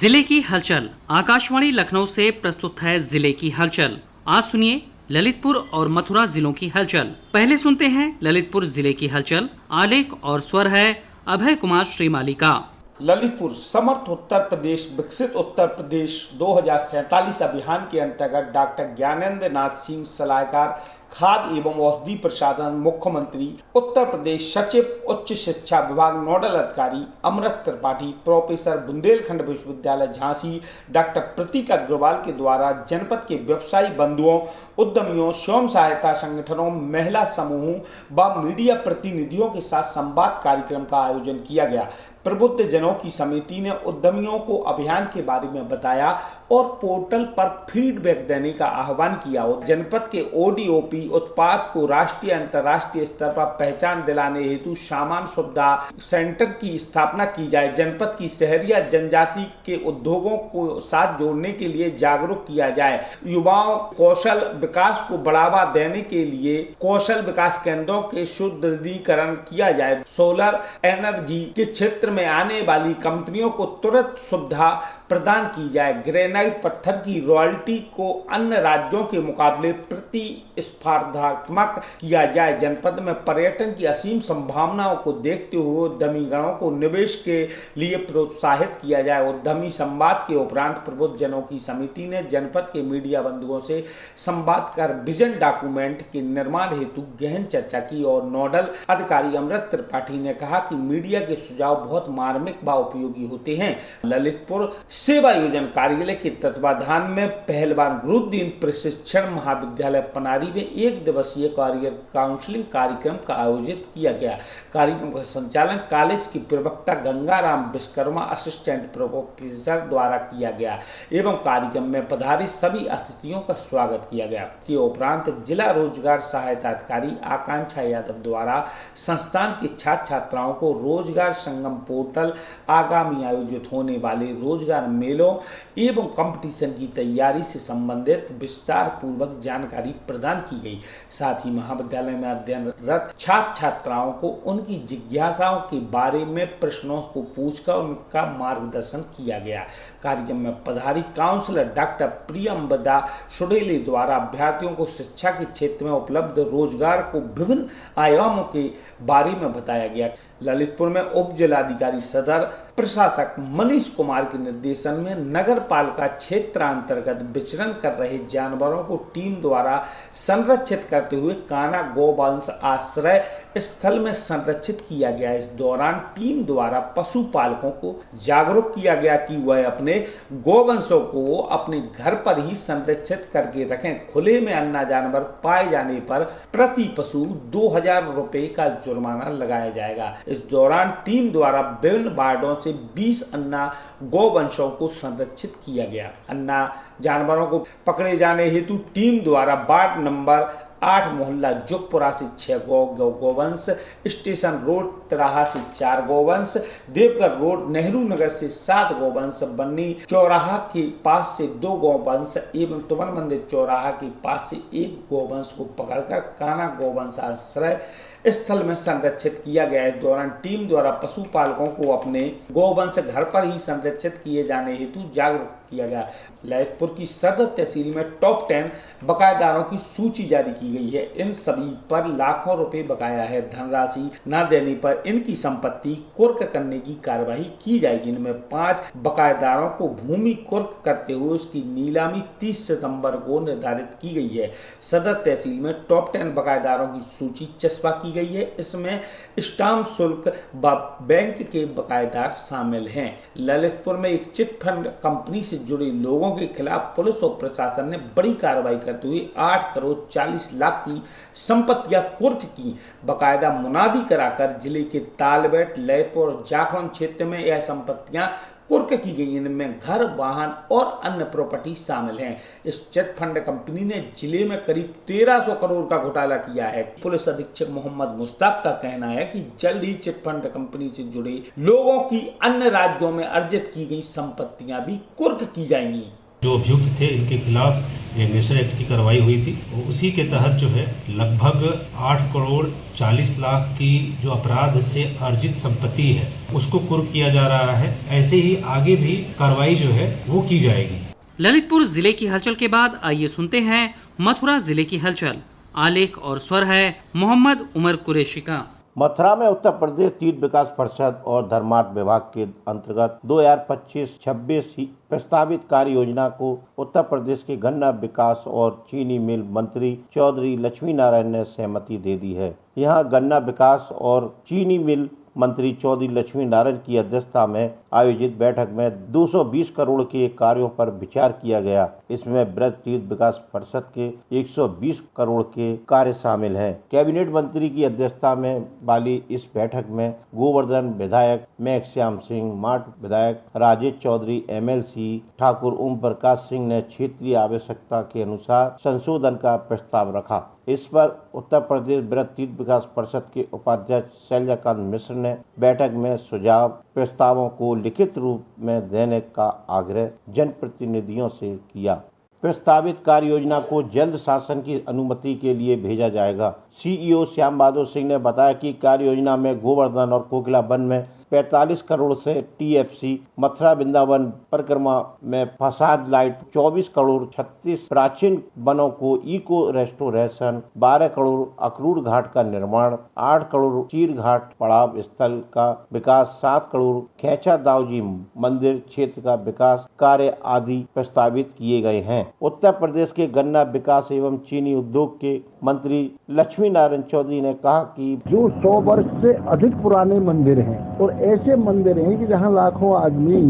जिले की हलचल। आकाशवाणी लखनऊ से प्रस्तुत है जिले की हलचल। आज सुनिए ललितपुर और मथुरा जिलों की हलचल। पहले सुनते हैं ललितपुर जिले की हलचल। आलेख और स्वर है अभय कुमार श्रीमाली का। ललितपुर समर्थ उत्तर प्रदेश विकसित उत्तर प्रदेश 2047 अभियान के अंतर्गत डॉक्टर ज्ञानेंद्र नाथ सिंह सलाहकार खाद्य एवं औषधि प्रशासन मुख्यमंत्री उत्तर प्रदेश सचिव उच्च शिक्षा विभाग नोडल अधिकारी अमृत त्रिपाठी प्रोफेसर बुंदेलखंड विश्वविद्यालय झांसी डॉक्टर प्रतीक अग्रवाल के द्वारा जनपद के व्यवसायी बंधुओं उद्यमियों स्वयं सहायता संगठनों महिला समूहों व मीडिया प्रतिनिधियों के साथ संवाद कार्यक्रम का आयोजन किया गया। प्रबुद्ध जनों की समिति ने उद्यमियों को अभियान के बारे में बताया और पोर्टल पर फीडबैक देने का आह्वान किया। जनपद के ओडीओपी उत्पाद को राष्ट्रीय अंतर्राष्ट्रीय स्तर पर पहचान दिलाने हेतु सामान सुविधा सेंटर की स्थापना की जाए। जनपद की शहरी जनजाति के उद्योगों को साथ जोड़ने के लिए जागरूक किया जाए। युवाओं कौशल विकास को बढ़ावा देने के लिए कौशल विकास केंद्रों के सुदृढ़ीकरण किया जाए। सोलर एनर्जी के क्षेत्र में आने वाली कंपनियों को तुरंत सुविधा प्रदान की जाए। ग्रेनाइट पत्थर की रॉयल्टी को अन्य राज्यों के मुकाबले प्रतिस्पर्धात्मक किया जाए। जनपद में पर्यटन की असीम संभावनाओं को देखते हुए उद्यमीगणों को निवेश के लिए प्रोत्साहित किया जाए। उद्यमी संवाद के उपरांत प्रबुद्ध जनों की समिति ने जनपद के मीडिया बंधुओं से संवाद कर विजन डॉक्यूमेंट के निर्माण हेतु गहन चर्चा की और नोडल अधिकारी अमृत त्रिपाठी ने कहा कि मीडिया के सुझाव बहुत मार्मिक व उपयोगी होते हैं। ललितपुर सेवा योजन कार्यालय के तत्वाधान में पहलवान गुरुद्दीन प्रशिक्षण महाविद्यालय पनारी में एक दिवसीय करियर काउंसलिंग कार्यक्रम का आयोजित किया गया। कार्यक्रम का संचालन कॉलेज की प्रवक्ता गंगाराम विश्वकर्मा असिस्टेंट प्रोफेसर द्वारा किया गया एवं कार्यक्रम में पधारे सभी अतिथियों का स्वागत किया गया। के उपरांत जिला रोजगार सहायता अधिकारी आकांक्षा यादव द्वारा संस्थान के छात्र छात्राओं को रोजगार संगम पोर्टल आगामी आयोजित होने वाले रोजगार मेलों एवं कंपटीशन की तैयारी से संबंधित विस्तार पूर्वक जानकारी प्रदान की गई। साथ ही महाविद्यालय में अध्ययनरत छात्र छात्राओं को उनकी जिज्ञासाओं के बारे में प्रश्नों को पूछकर उनका मार्गदर्शन किया गया। कार्यक्रम में पधारी काउंसलर डॉक्टर प्रियंवदा सुडेले द्वारा अभ्यर्थियों को शिक्षा के क्षेत्र में उपलब्ध रोजगार को विभिन्न आयामों के बारे में बताया गया। ललितपुर में उप जिलाधिकारी सदर प्रशासक मनीष कुमार के निर्देशन में नगर पालिका क्षेत्र अंतर्गत विचरण कर रहे जानवरों को टीम द्वारा संरक्षित करते हुए कान्हा गौवंश आश्रय स्थल में संरक्षित किया गया। इस दौरान टीम द्वारा पशुपालकों को जागरूक किया गया कि वह अपने गौवंशों को अपने घर पर ही संरक्षित करके रखें। खुले में अन्ना जानवर पाए जाने पर प्रति पशु 2000 रुपए का जुर्माना लगाया जाएगा। इस दौरान टीम द्वारा विभिन्न वार्डों से 20 अन्ना गौवंशों को संरक्षित किया गया। अन्ना जानवरों को पकड़े जाने हेतु टीम द्वारा वार्ड नंबर 8 मोहल्ला जुगपुरा से 6 गौवंश, स्टेशन रोड तिराहा से 4 गौवंश, देवघर रोड नेहरू नगर से 7 गौवंश, बन्नी चौराहा के पास से 2 गौवंश एवं तुमन मंदिर चौराहा के पास से 1 गौवंश को पकड़कर कान्हा गौवंश आश्रय स्थल में संरक्षित किया गया। इस दौरान टीम द्वारा पशुपालकों को अपने गौवंश घर पर ही संरक्षित किए जाने हेतु जागरूक किया गया। ललितपुर की सदर तहसील में टॉप 10 बकायेदारों की सूची जारी की गई है। इन सभी पर लाखों रुपए बकाया है। धनराशि न देने पर इनकी संपत्ति कुर्क करने की कार्यवाही की जाएगी। इनमें 5 बकायेदारों को भूमि कुर्क करते हुए उसकी नीलामी 30 सितंबर को निर्धारित की गई है। सदर तहसील में टॉप 10 बकायेदारों की सूची चस्पा की गई है। इसमें स्टाम्प शुल्क व बैंक के बकायेदार शामिल हैं। ललितपुर में एक चिट फंड कंपनी से जुड़े लोगों के खिलाफ पुलिस और प्रशासन ने बड़ी कार्रवाई करते हुए 8 करोड़ 40 लाख की संपत्तियां कुर्क की। बकायदा मुनादी कराकर जिले के तालबेट ललितपुर और जाखरण क्षेत्र में यह संपत्तियां कुर्क की गई। इनमें घर वाहन और अन्य प्रॉपर्टी शामिल हैं। इस चिट फंड कंपनी ने जिले में करीब 1300 करोड़ का घोटाला किया है। पुलिस अधीक्षक मोहम्मद मुश्ताक का कहना है कि जल्द ही चिट फंड कंपनी से जुड़े लोगों की अन्य राज्यों में अर्जित की गई संपत्तियां भी कुर्क की जाएंगी। जो अभियुक्त थे इनके खिलाफ गैंगस्टर एक्ट की कार्रवाई हुई थी। उसी के तहत जो है लगभग 8 करोड़ 40 लाख की जो अपराध से अर्जित संपत्ति है उसको कुर्क किया जा रहा है। ऐसे ही आगे भी कार्रवाई जो है वो की जाएगी। ललितपुर जिले की हलचल के बाद आइए सुनते हैं मथुरा जिले की हलचल। आलेख और स्वर है मोहम्मद उमर कुरैशी का। मथुरा में उत्तर प्रदेश तीर्थ विकास परिषद और धर्मार्थ विभाग के अंतर्गत 2025-26 प्रस्तावित कार्य योजना को उत्तर प्रदेश के गन्ना विकास और चीनी मिल मंत्री चौधरी लक्ष्मी नारायण ने सहमति दे दी है। यहां गन्ना विकास और चीनी मिल मंत्री चौधरी लक्ष्मी नारायण की अध्यक्षता में आयोजित बैठक में 220 करोड़ के कार्यों पर विचार किया गया। इसमें ब्रज तीर्थ विकास परिषद के 120 करोड़ के कार्य शामिल हैं। कैबिनेट मंत्री की अध्यक्षता में वाली इस बैठक में गोवर्धन विधायक मेघश्याम सिंह, माट विधायक राजेश चौधरी, MLC ठाकुर ओम प्रकाश सिंह ने क्षेत्रीय आवश्यकता के अनुसार संशोधन का प्रस्ताव रखा। इस पर उत्तर प्रदेश ब्रज तीर्थ विकास परिषद के उपाध्यक्ष शैलजाकांत मिश्र ने बैठक में सुझाव प्रस्तावों को लिखित रूप में देने का आग्रह जनप्रतिनिधियों से किया। प्रस्तावित कार्य योजना को जल्द शासन की अनुमति के लिए भेजा जाएगा। CEO श्याम बहादुर सिंह ने बताया कि कार्य योजना में गोवर्धन और कोकिला वन में 45 करोड़ से TFC, मथुरा वृंदावन परिक्रमा में फसाद लाइट 24 करोड़, 36 प्राचीन वनों को इको रेस्टोरेशन, 12 करोड़ अक्रूर घाट का निर्माण, 8 करोड़ चीर घाट पड़ाव स्थल का विकास, 7 करोड़ खेचा दावजी मंदिर क्षेत्र का विकास कार्य आदि प्रस्तावित किए गए हैं। उत्तर प्रदेश के गन्ना विकास एवं चीनी उद्योग के मंत्री लक्ष्मी नारायण चौधरी ने कहा कि जो 100 वर्ष से अधिक पुराने मंदिर हैं और ऐसे मंदिर हैं कि जहां लाखों आदमी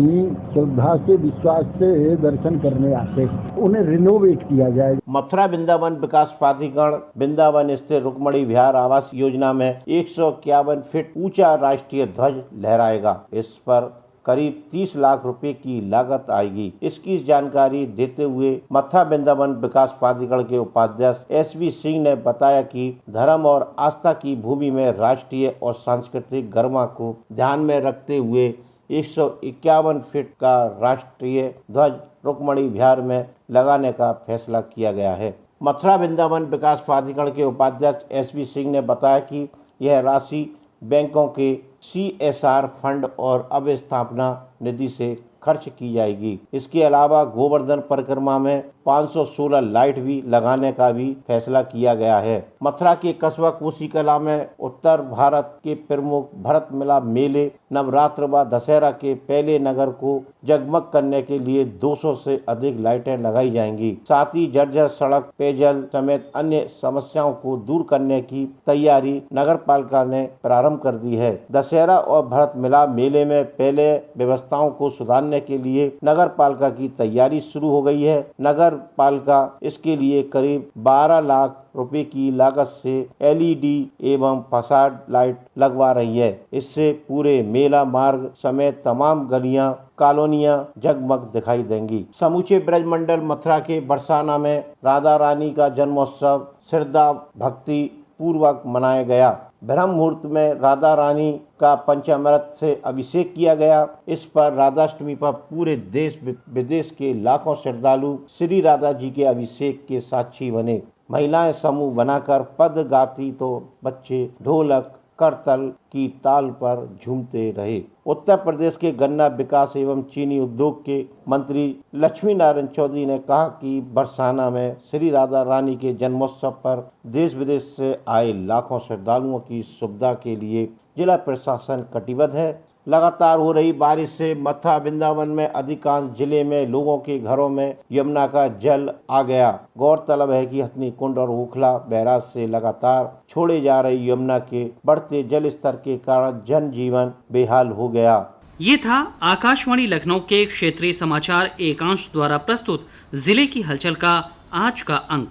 श्रद्धा से, विश्वास से दर्शन करने आते हैं, उन्हें रिनोवेट किया जाए। मथुरा वृंदावन विकास प्राधिकरण वृंदावन स्थित रुक्मणी विहार आवास योजना में 151 फीट ऊंचा राष्ट्रीय ध्वज लहराएगा। इस पर करीब 30 लाख रुपए की लागत आएगी। इसकी जानकारी देते हुए मथुरा वृंदावन विकास प्राधिकरण के उपाध्यक्ष SV सिंह ने बताया कि धर्म और आस्था की भूमि में राष्ट्रीय और सांस्कृतिक गरिमा को ध्यान में रखते हुए 151 फीट का राष्ट्रीय ध्वज रुक्मणी विहार में लगाने का फैसला किया गया है। मथुरा वृंदावन विकास प्राधिकरण के उपाध्यक्ष SV सिंह ने बताया कि यह राशि बैंकों के CSR फंड और अवस्थापना निधि से खर्च की जाएगी। इसके अलावा गोवर्धन परिक्रमा में 516 लाइट भी लगाने का भी फैसला किया गया है। मथुरा के कस्बा कोसीकला में उत्तर भारत के प्रमुख भरत मिला मेले, नवरात्र व दशहरा के पहले नगर को जगमग करने के लिए 200 से अधिक लाइटें लगाई जाएंगी। साथ ही जर्जर सड़क, पेयजल समेत अन्य समस्याओं को दूर करने की तैयारी नगर पालिका ने प्रारंभ कर दी है। दशहरा और भरत मिला मेले में पहले व्यवस्थाओं को सुधारने के लिए नगर पालिका की तैयारी शुरू हो गई है। नगर पालिका इसके लिए करीब 12 लाख रुपए की लागत से LED एवं फसाड लाइट लगवा रही है। इससे पूरे मेला मार्ग समेत तमाम गलियां, कॉलोनियां जगमग दिखाई देंगी। समूचे ब्रजमंडल मथुरा के बरसाना में राधा रानी का जन्मोत्सव श्रद्धा भक्ति पूर्वक मनाया गया। ब्रह्म मुहूर्त में राधा रानी का पंचामृत से अभिषेक किया गया। इस पर राधाष्टमी पर पूरे देश विदेश के लाखों श्रद्धालु श्री राधा जी के अभिषेक के साक्षी बने। महिलाएं समूह बनाकर पद गाती तो बच्चे ढोलक करतल की ताल पर झूमते रहे। उत्तर प्रदेश के गन्ना विकास एवं चीनी उद्योग के मंत्री लक्ष्मी नारायण चौधरी ने कहा कि बरसाना में श्री राधा रानी के जन्मोत्सव पर देश विदेश से आए लाखों श्रद्धालुओं की सुविधा के लिए जिला प्रशासन कटिबद्ध है। लगातार हो रही बारिश से मथुरा वृंदावन में अधिकांश जिले में लोगों के घरों में यमुना का जल आ गया। गौरतलब है कि हथनी कुंड और ओखला बैराज से लगातार छोड़े जा रही यमुना के बढ़ते जल स्तर के कारण जनजीवन बेहाल हो गया। ये था आकाशवाणी लखनऊ के क्षेत्रीय समाचार एकांश द्वारा प्रस्तुत जिले की हलचल का आज का अंक।